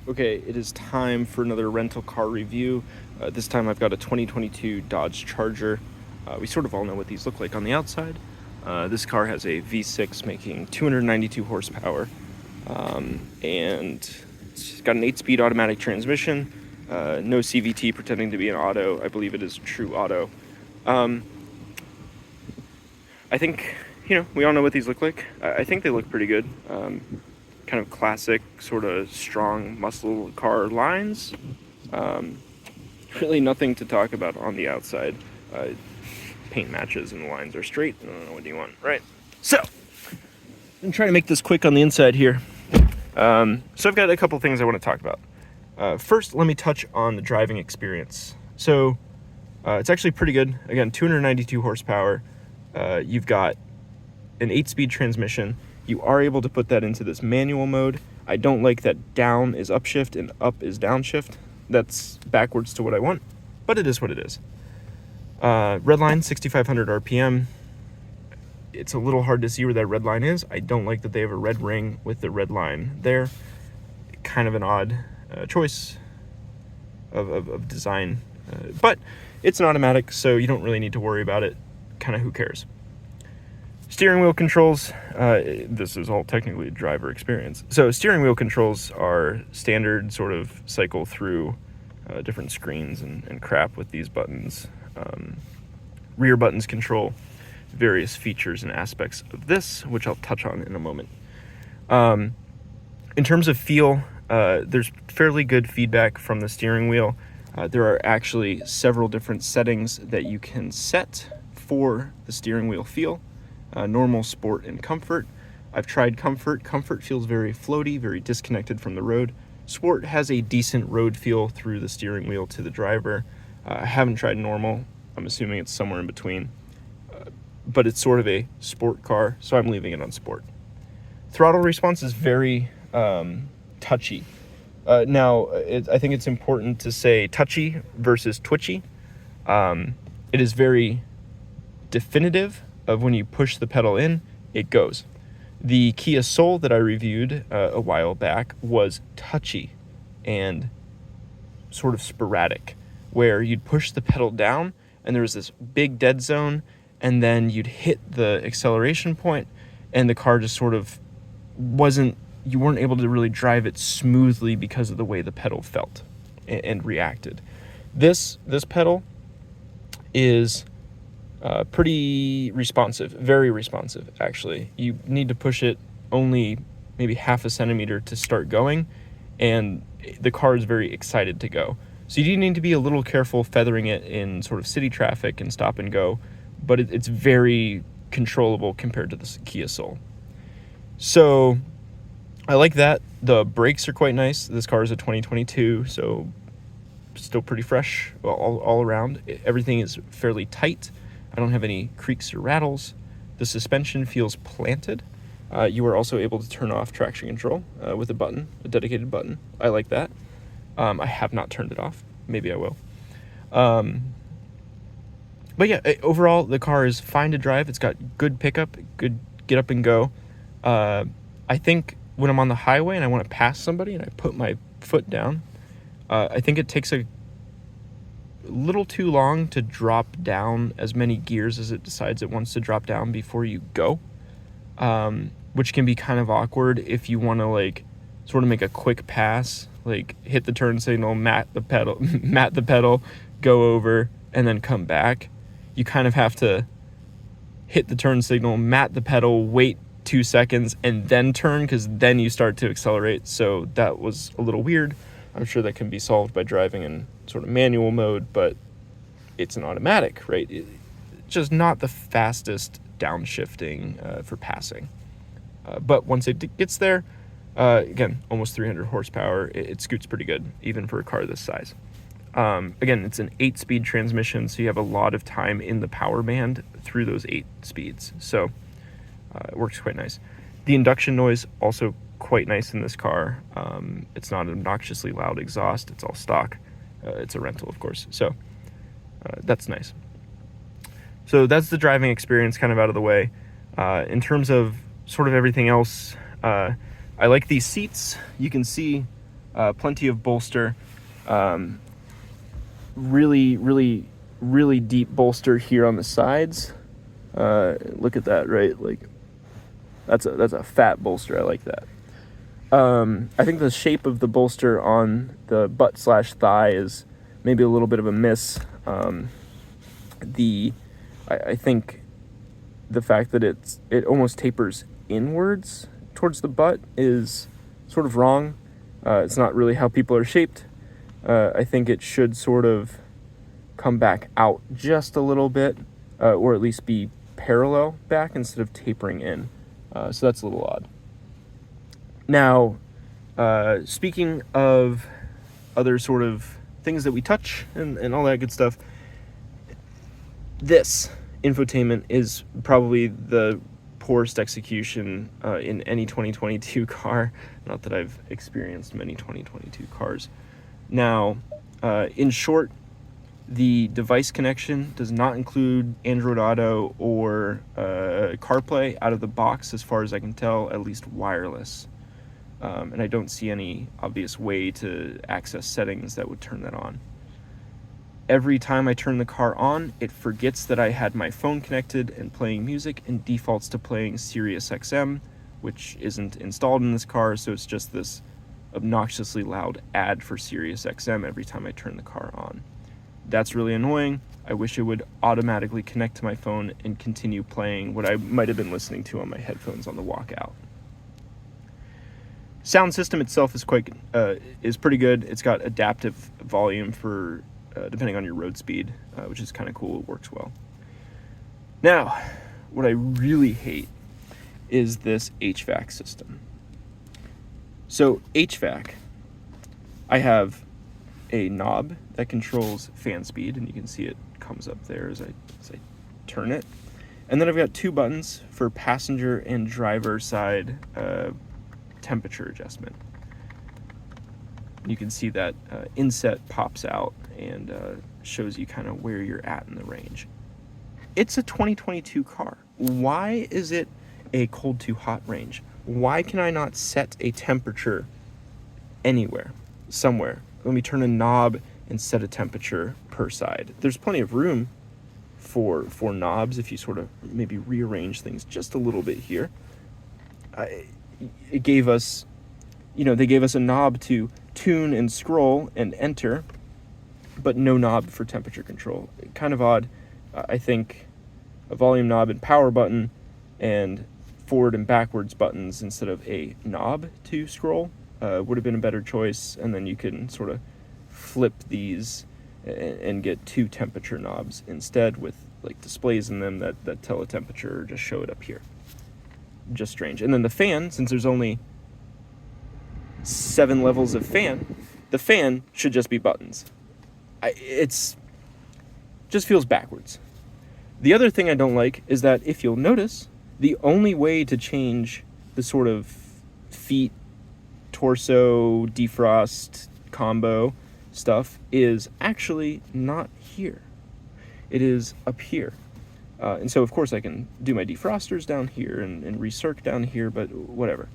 Okay, it is time for another rental car review. This time I've got a 2022 Dodge Charger. We sort of all know what these look like on the outside. This car has a V6 making 292 horsepower, and it's got an 8-speed automatic transmission, no CVT pretending to be an auto. I believe it is true auto. I think, we all know what these look like. I think they look pretty good. Kind of classic, sort of strong muscle car lines. Really nothing to talk about on the outside. Paint matches and the lines are straight. I don't know, what do you want, right? So, I'm trying to make this quick on the inside here. So I've got a couple things I want to talk about. First, let me touch on the driving experience. So, it's actually pretty good. Again, 292 horsepower. You've got an 8-speed transmission. You are able to put that into this manual mode. I don't like that down is upshift and up is downshift. That's backwards to what I want, but it is what it is. Red line, 6,500 RPM. It's a little hard to see where that red line is. I don't like that they have a red ring with the red line there. Kind of an odd choice of design, but it's an automatic, so you don't really need to worry about it. Kind of who cares? Steering wheel controls, this is all technically driver experience. So steering wheel controls are standard, sort of cycle through different screens and crap with these buttons. Rear buttons control various features and aspects of this, which I'll touch on in a moment. In terms of feel, there's fairly good feedback from the steering wheel. There are actually several different settings that you can set for the steering wheel feel. Normal, sport, and comfort. I've tried comfort. Comfort feels very floaty, very disconnected from the road. Sport has a decent road feel through the steering wheel to the driver. I haven't tried normal. I'm assuming it's somewhere in between. But it's sort of a sport car, so I'm leaving it on sport. Throttle response is very touchy. Now, I think it's important to say touchy versus twitchy. It is very definitive of when you push the pedal in, it goes. The Kia Soul that I reviewed a while back was touchy and sort of sporadic, where you'd push the pedal down and there was this big dead zone, and then you'd hit the acceleration point and the car just sort of you weren't able to really drive it smoothly because of the way the pedal felt and reacted. This pedal is pretty responsive, very responsive, actually. You need to push it only maybe half a centimeter to start going, and the car is very excited to go. So you do need to be a little careful feathering it in sort of city traffic and stop and go, but it's very controllable compared to the Kia Soul. So I like that. The brakes are quite nice. This car is a 2022, so still pretty fresh all around. Everything is fairly tight. I don't have any creaks or rattles. The suspension feels planted. You are also able to turn off traction control with a dedicated button. I like that. I have not turned it off. Maybe I will. But yeah, overall, the car is fine to drive. It's got good pickup, good get up and go. I think when I'm on the highway and I want to pass somebody and I put my foot down, I think it takes a little too long to drop down as many gears as it decides it wants to drop down before you go, which can be kind of awkward if you want to sort of make a quick pass, hit the turn signal, mat the pedal, go over, and then come back. You kind of have to hit the turn signal, mat the pedal, wait 2 seconds, and then turn, because then you start to accelerate. So that was a little weird. I'm sure that can be solved by driving in sort of manual mode, but it's an automatic, right? It's just not the fastest downshifting for passing. But once it gets there, again, almost 300 horsepower, it scoots pretty good, even for a car this size. Again, it's an 8-speed transmission, so you have a lot of time in the power band through those 8 speeds. So it works quite nice. The induction noise also quite nice in this car. It's not an obnoxiously loud exhaust. It's all stock. It's a rental, of course. So that's nice. So that's the driving experience kind of out of the way. In terms of sort of everything else, I like these seats. You can see plenty of bolster. Really, really, really deep bolster here on the sides. Look at that, right? Like, that's a fat bolster. I like that. I think the shape of the bolster on the butt/thigh is maybe a little bit of a miss. I think the fact that it almost tapers inwards towards the butt is sort of wrong. It's not really how people are shaped. I think it should sort of come back out just a little bit, or at least be parallel back instead of tapering in. So that's a little odd. Now, speaking of other sort of things that we touch and all that good stuff, this infotainment is probably the poorest execution in any 2022 car. Not that I've experienced many 2022 cars. Now, in short, the device connection does not include Android Auto or CarPlay out of the box, as far as I can tell, at least wireless. And I don't see any obvious way to access settings that would turn that on. Every time I turn the car on, it forgets that I had my phone connected and playing music and defaults to playing Sirius XM, which isn't installed in this car, so it's just this obnoxiously loud ad for Sirius XM every time I turn the car on. That's really annoying. I wish it would automatically connect to my phone and continue playing what I might have been listening to on my headphones on the walk out. Sound system itself is pretty good. It's got adaptive volume for depending on your road speed, which is kind of cool. It works well. Now, what I really hate is this HVAC system. So HVAC, I have a knob that controls fan speed, and you can see it comes up there as I turn it. And then I've got two buttons for passenger and driver side temperature adjustment. You can see that inset pops out and shows you kind of where you're at in the range. It's a 2022 car. Why is it a cold to hot range? Why can I not set a temperature anywhere, somewhere? Let me turn a knob and set a temperature per side. There's plenty of room for knobs if you sort of maybe rearrange things just a little bit here. It gave us, they gave us a knob to tune and scroll and enter, but no knob for temperature control. Kind of odd. I think a volume knob and power button and forward and backwards buttons instead of a knob to scroll would have been a better choice, and then you can sort of flip these and get two temperature knobs instead with like displays in them that tell a temperature or just show it up here. Just strange. And then the fan, since there's only 7 levels of fan, the fan should just be buttons. It's just feels backwards. The other thing I don't like is that if you'll notice, the only way to change the sort of feet, torso, defrost combo stuff is actually not here. It is up here. And so, of course, I can do my defrosters down here and recirc down here, but whatever.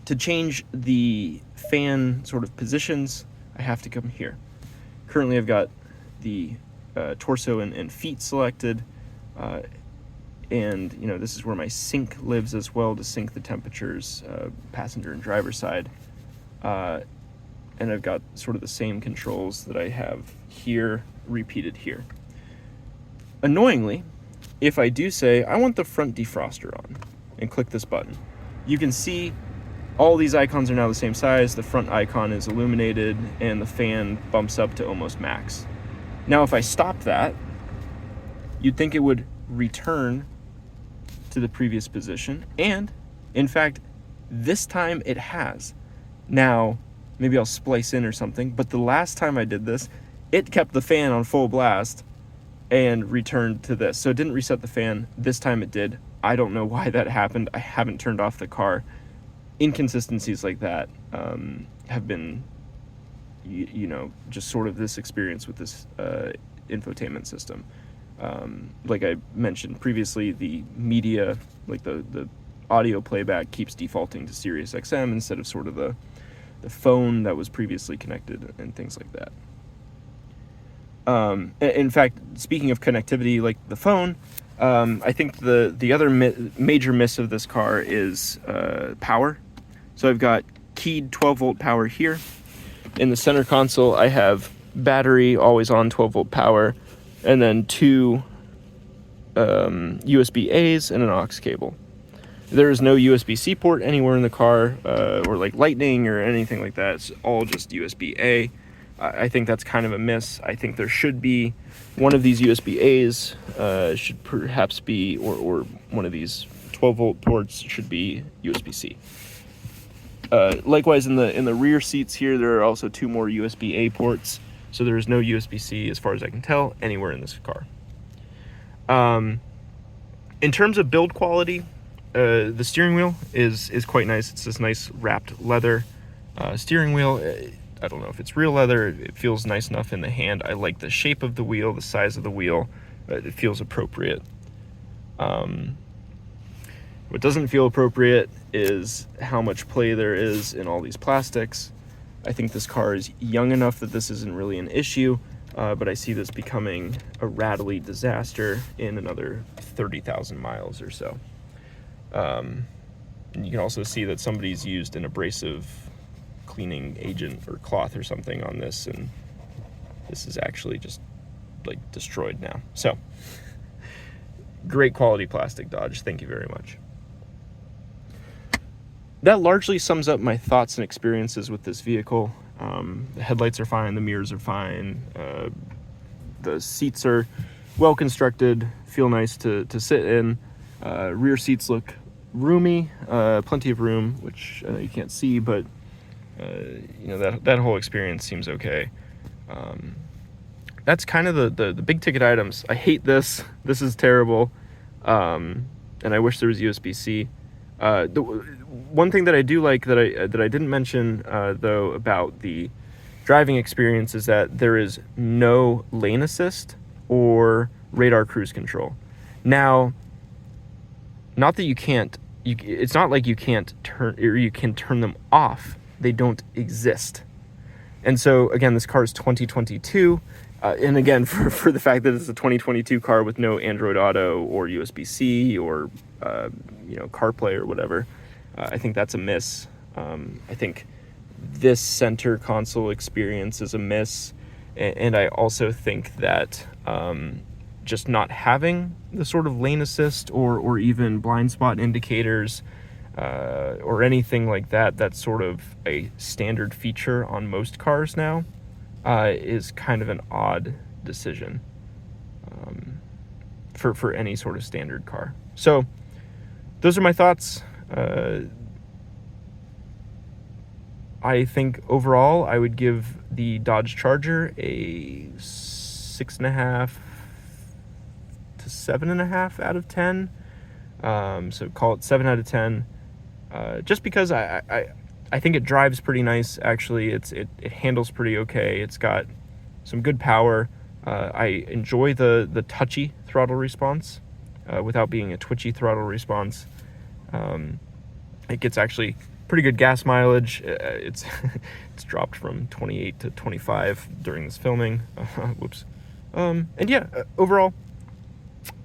To change the fan sort of positions, I have to come here. Currently, I've got the torso and feet selected, and this is where my sync lives as well, to sync the temperatures, passenger and driver side. And I've got sort of the same controls that I have here repeated here. Annoyingly, if I do say I want the front defroster on and click this button, you can see all these icons are now the same size. The front icon is illuminated and the fan bumps up to almost max. Now, if I stop that, you'd think it would return to the previous position, and in fact, this time it has. Now, maybe I'll splice in or something, but the last time I did this, it kept the fan on full blast and returned to this. So it didn't reset the fan. This time it did. I don't know why that happened. I haven't turned off the car. Inconsistencies like that have been, just sort of this experience with this infotainment system. Like I mentioned previously, the media, like the audio playback, keeps defaulting to Sirius XM instead of sort of the the phone that was previously connected and things like that. In fact, speaking of connectivity, like the phone, I think the other major miss of this car is power. So I've got keyed 12-volt power here. In the center console, I have battery, always on 12-volt power, and then two USB-A's and an aux cable. There is no USB-C port anywhere in the car, or like Lightning or anything like that. It's all just USB-A. I think that's kind of a miss. I think there should be one of these USB-A's should perhaps be, or one of these 12-volt ports should be USB-C. Likewise, in the rear seats here, there are also two more USB-A ports. So there is no USB-C, as far as I can tell, anywhere in this car. In terms of build quality, the steering wheel is quite nice. It's this nice wrapped leather steering wheel. I don't know if it's real leather. It feels nice enough in the hand. I like the shape of the wheel, the size of the wheel. It feels appropriate. What doesn't feel appropriate is how much play there is in all these plastics. I think this car is young enough that this isn't really an issue, but I see this becoming a rattly disaster in another 30,000 miles or so. And you can also see that somebody's used an abrasive cleaning agent or cloth or something on this, and this is actually just like destroyed now. So great quality plastic, Dodge. Thank you very much. That largely sums up my thoughts and experiences with this vehicle. The headlights are fine, the mirrors are fine, the seats are well constructed, feel nice to sit in. Rear seats look roomy, plenty of room, which you can't see, but that whole experience seems okay. That's kind of the big ticket items. I hate this. This is terrible, and I wish there was USB-C. The one thing that I do like that I didn't mention though about the driving experience is that there is no lane assist or radar cruise control. Now, not that you can't. It's not like you can't turn, or you can turn them off. They don't exist. And so again, this car is 2022, and again, for the fact that it's a 2022 car with no Android Auto or USB-C or CarPlay or whatever, I think that's a miss. I think this center console experience is a miss, and I also think that just not having the sort of lane assist or even blind spot indicators or anything like that, that's sort of a standard feature on most cars now, is kind of an odd decision for any sort of standard car. So those are my thoughts. I think overall I would give the Dodge Charger a 6.5 to 7.5 out of 10. So call it 7 out of 10. Just because I think it drives pretty nice. Actually, it handles pretty okay. It's got some good power. I enjoy the touchy throttle response without being a twitchy throttle response. It gets actually pretty good gas mileage. It's dropped from 28 to 25 during this filming. Whoops. And yeah, overall,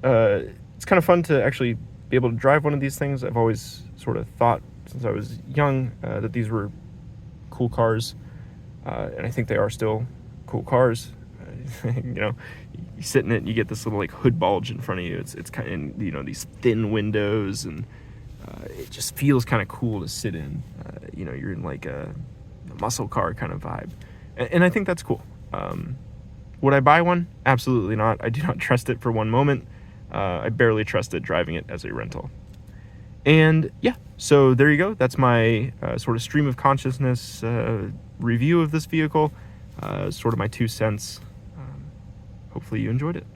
it's kind of fun to actually be able to drive one of these things. I've always sort of thought since I was young that these were cool cars, and I think they are still cool cars. You sit in it and you get this little like hood bulge in front of you. It's kind of, these thin windows, and it just feels kind of cool to sit in. You're in like a muscle car kind of vibe, and I think that's cool. Would I buy one? Absolutely not. I do not trust it for one moment. I barely trusted driving it as a rental. And yeah, so there you go. That's my sort of stream of consciousness review of this vehicle. Sort of my 2 cents. Hopefully you enjoyed it.